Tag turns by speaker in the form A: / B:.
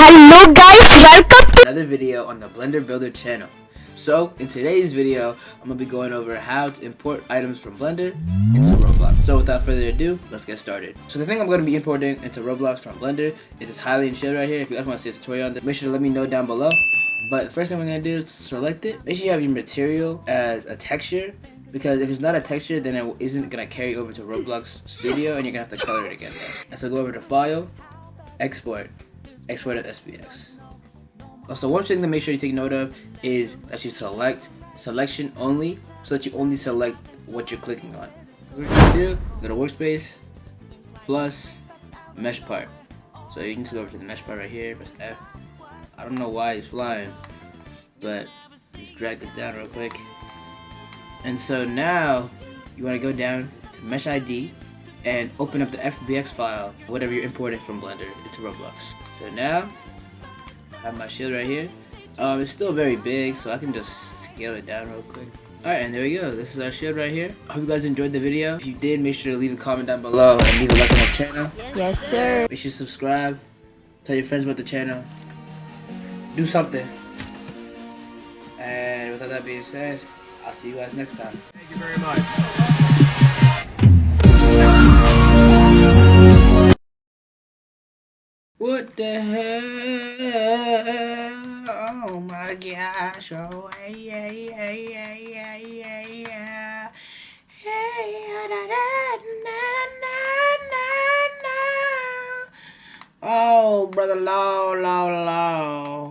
A: Hello guys, welcome to
B: another video on the Blender Builder channel. So in today's video, I'm going to be going over how to import items from Blender into Roblox. So without further ado, let's get started. So the thing I'm going to be importing into Roblox from Blender is this highlight shield right here. If you guys want to see a tutorial on this, make sure to let me know down below. But the first thing we're going to do is select it. Make sure you have your material as a texture, because if it's not a texture, then it isn't going to carry over to Roblox Studio and you're going to have to color it again. And so go over to File, Export as SPX. Also, one thing to make sure you take note of is that you select selection only, so that you only select what you're clicking on. What we're going to do, go to workspace, plus mesh part. So you can just go over to the mesh part right here, press F. I don't know why it's flying, but just drag this down real quick. And so now you want to go down to mesh ID and open up the FBX file, whatever you're importing from Blender into Roblox. So now I have my shield right here. It's still very big, so I can just scale it down real quick. Alright, and there we go. This is our shield right here. I hope you guys enjoyed the video. If you did, make sure to leave a comment down below and leave a like on the channel.
A: Yes sir.
B: Make sure to subscribe. Tell your friends about the channel. Do something. And with all that being said, I'll see you guys next time.
C: Thank you very much.
B: What the hell? Oh my gosh. Oh, yeah, yeah, yeah, yeah, yeah, yeah. Hey, da, da, na, na, na, na. Oh, brother, low, low, low.